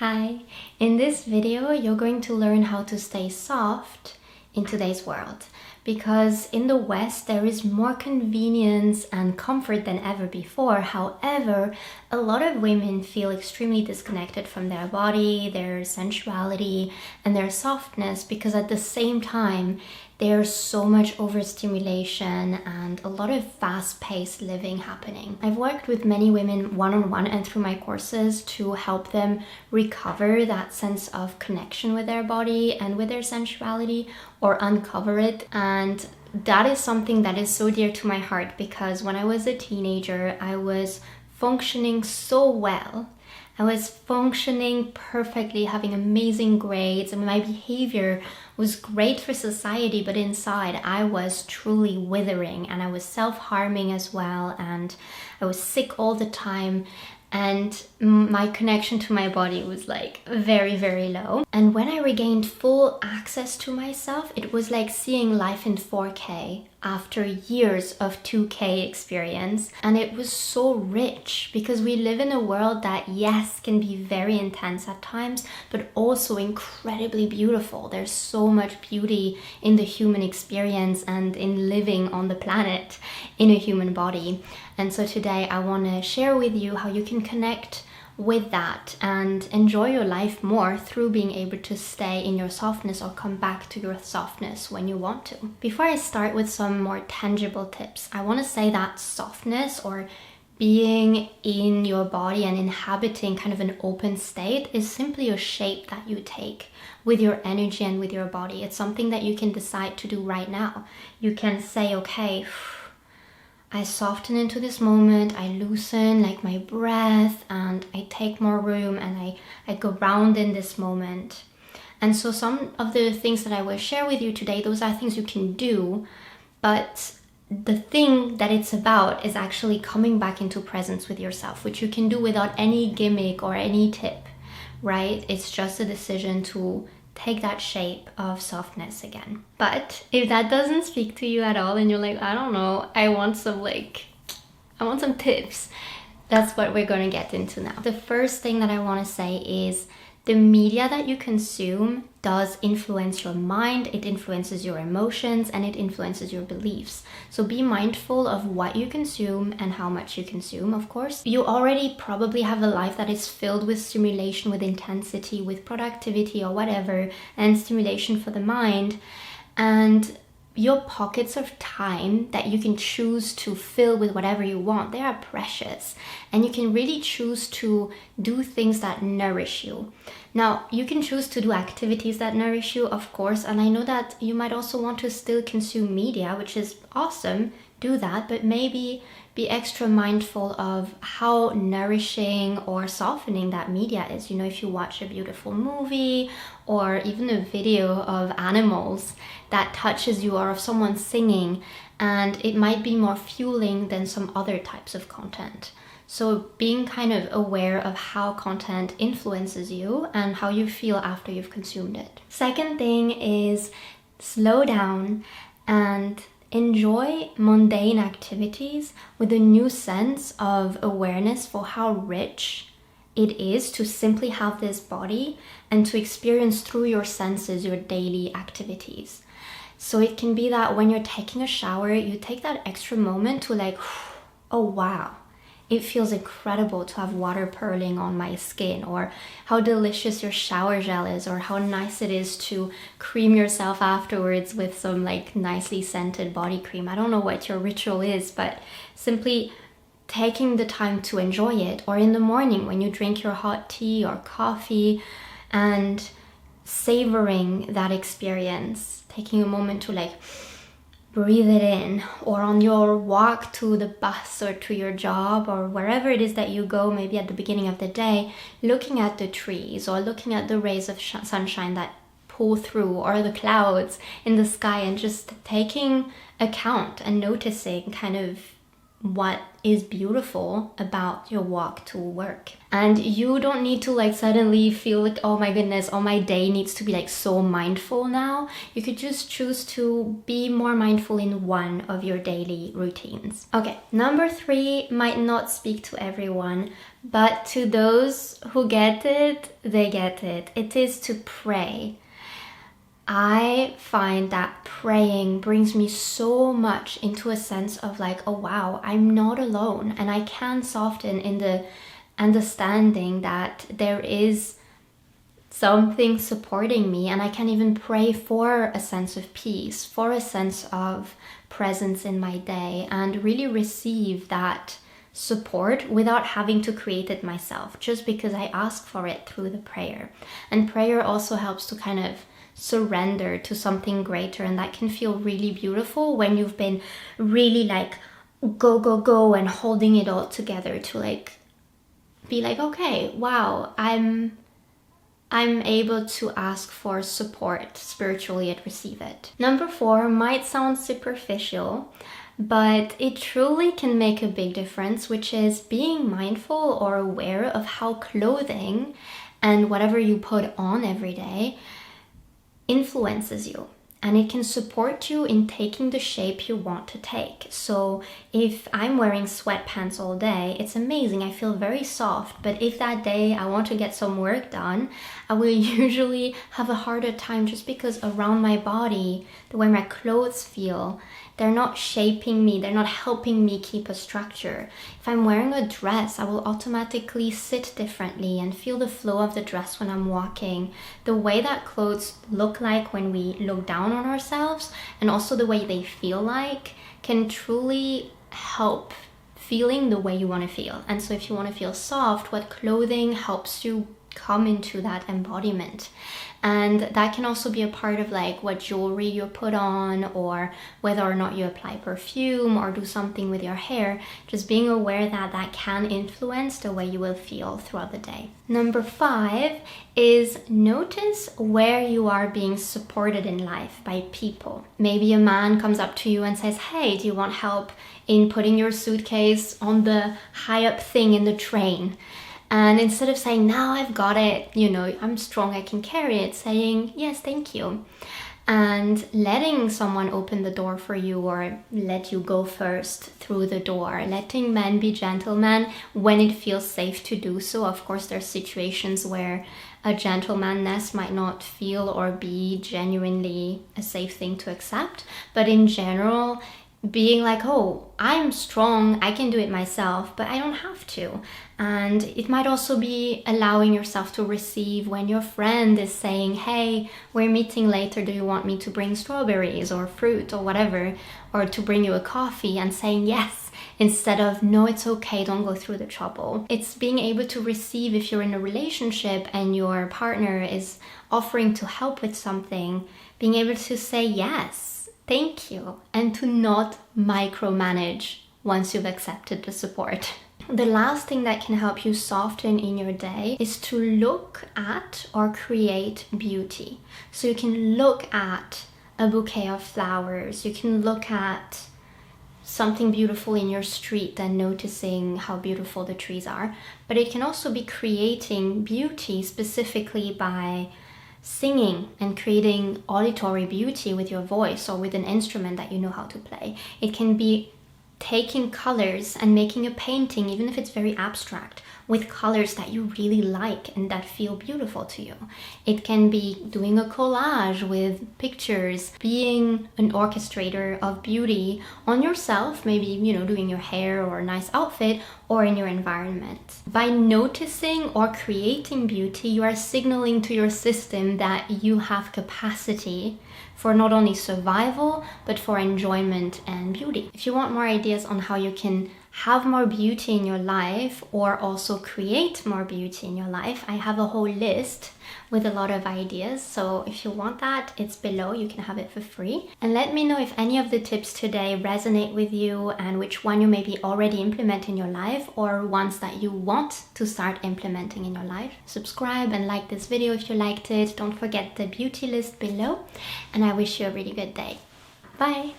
Hi, in this video you're going to learn how to stay soft in today's world, because in the West there is more convenience and comfort than ever before. However, a lot of women feel extremely disconnected from their body, their sensuality and their softness, because at the same time there's so much overstimulation and a lot of fast-paced living happening. I've worked with many women one-on-one and through my courses to help them recover that sense of connection with their body and with their sensuality, or uncover it. And that is something that is so dear to my heart, because when I was a teenager, I was functioning so well. I was functioning perfectly, having amazing grades, and my behavior was great for society, but inside I was truly withering, and I was self-harming as well, and I was sick all the time, and my connection to my body was like very, very low. And when I regained full access to myself, it was like seeing life in 4K after years of 2K experience. And it was so rich, because we live in a world that, yes, can be very intense at times, but also incredibly beautiful. There's so much beauty in the human experience and in living on the planet in a human body. And so today I want to share with you how you can connect with that and enjoy your life more through being able to stay in your softness, or come back to your softness when you want to. Before I start with some more tangible tips, I want to say that softness, or being in your body and inhabiting kind of an open state, is simply a shape that you take with your energy and with your body. It's something that you can decide to do right now. You can say, okay, I soften into this moment, I loosen like my breath, and I take more room, and I go round in this moment. And so some of the things that I will share with you today, those are things you can do, but the thing that it's about is actually coming back into presence with yourself, which you can do without any gimmick or any tip, right? It's just a decision to take that shape of softness again. But if that doesn't speak to you at all, and you're like, I don't know, I want some tips, that's what we're going to get into now. The first thing that I want to say is the media that you consume does influence your mind, it influences your emotions, and it influences your beliefs. So be mindful of what you consume and how much you consume, of course. You already probably have a life that is filled with stimulation, with intensity, with productivity or whatever, and stimulation for the mind. And your pockets of time that you can choose to fill with whatever you want, they are precious, and you can really choose to do things that nourish you. Now, you can choose to do activities that nourish you, of course, and I know that you might also want to still consume media, which is awesome, do that, but maybe be extra mindful of how nourishing or softening that media is. You know, if you watch a beautiful movie or even a video of animals that touches you, or of someone singing, and it might be more fueling than some other types of content. So being kind of aware of how content influences you and how you feel after you've consumed it. Second thing is slow down and enjoy mundane activities with a new sense of awareness for how rich it is to simply have this body and to experience through your senses your daily activities. So it can be that when you're taking a shower, you take that extra moment to like, oh wow, it feels incredible to have water purling on my skin, or how delicious your shower gel is, or how nice it is to cream yourself afterwards with some like nicely scented body cream. I don't know what your ritual is, but simply taking the time to enjoy it. Or in the morning when you drink your hot tea or coffee, and savoring that experience, taking a moment to like breathe it in. Or on your walk to the bus or to your job or wherever it is that you go, maybe at the beginning of the day, looking at the trees or looking at the rays of sunshine that pull through, or the clouds in the sky, and just taking account and noticing kind of what is beautiful about your walk to work. And you don't need to like suddenly feel like, oh my goodness, all my day needs to be like so mindful now. You could just choose to be more mindful in one of your daily routines. Okay, number 3 might not speak to everyone, but to those who get it, they get it. It is to pray. I find that praying brings me so much into a sense of like, oh wow, I'm not alone, and I can soften in the understanding that there is something supporting me, and I can even pray for a sense of peace, for a sense of presence in my day, and really receive that support without having to create it myself, just because I ask for it through the prayer. And prayer also helps to kind of surrender to something greater, and that can feel really beautiful when you've been really like go and holding it all together, to like be like, okay, wow, I'm able to ask for support spiritually and receive it. Number 4 might sound superficial, but it truly can make a big difference, which is being mindful or aware of how clothing and whatever you put on every day influences you, and it can support you in taking the shape you want to take. So if I'm wearing sweatpants all day, it's amazing, I feel very soft, but if that day I want to get some work done, I will usually have a harder time, just because around my body, the way my clothes feel, they're not shaping me, they're not helping me keep a structure. If I'm wearing a dress, I will automatically sit differently and feel the flow of the dress when I'm walking. The way that clothes look like when we look down on ourselves, and also the way they feel like, can truly help feeling the way you want to feel. And so if you want to feel soft, what clothing helps you come into that embodiment. And that can also be a part of like what jewelry you put on, or whether or not you apply perfume or do something with your hair. Just being aware that that can influence the way you will feel throughout the day. Number 5 is notice where you are being supported in life by people. Maybe a man comes up to you and says, hey, do you want help in putting your suitcase on the high up thing in the train? And instead of saying, no, I've got it, you know, I'm strong, I can carry it, saying, yes, thank you. And letting someone open the door for you, or let you go first through the door. Letting men be gentlemen when it feels safe to do so. Of course, there's situations where a gentlemanness might not feel or be genuinely a safe thing to accept. But in general, being like, oh, I'm strong, I can do it myself, but I don't have to. And it might also be allowing yourself to receive when your friend is saying, hey, we're meeting later, do you want me to bring strawberries or fruit or whatever, or to bring you a coffee, and saying yes, instead of, no, it's okay, don't go through the trouble. It's being able to receive if you're in a relationship and your partner is offering to help with something, being able to say yes, thank you, and to not micromanage once you've accepted the support. The last thing that can help you soften in your day is to look at or create beauty. So you can look at a bouquet of flowers, you can look at something beautiful in your street and noticing how beautiful the trees are, but it can also be creating beauty specifically by singing and creating auditory beauty with your voice or with an instrument that you know how to play. It can be taking colors and making a painting, even if it's very abstract, with colors that you really like and that feel beautiful to you. It can be doing a collage with pictures, being an orchestrator of beauty on yourself, maybe, you know, doing your hair or a nice outfit, or in your environment. By noticing or creating beauty, you are signaling to your system that you have capacity for not only survival, but for enjoyment and beauty. If you want more ideas on how you can have more beauty in your life, or also create more beauty in your life, I have a whole list with a lot of ideas. So if you want that, it's below, you can have it for free. And let me know if any of the tips today resonate with you, and which one you maybe already implement in your life, or ones that you want to start implementing in your life. Subscribe and like this video if you liked it. Don't forget the beauty list below, and I wish you a really good day. Bye!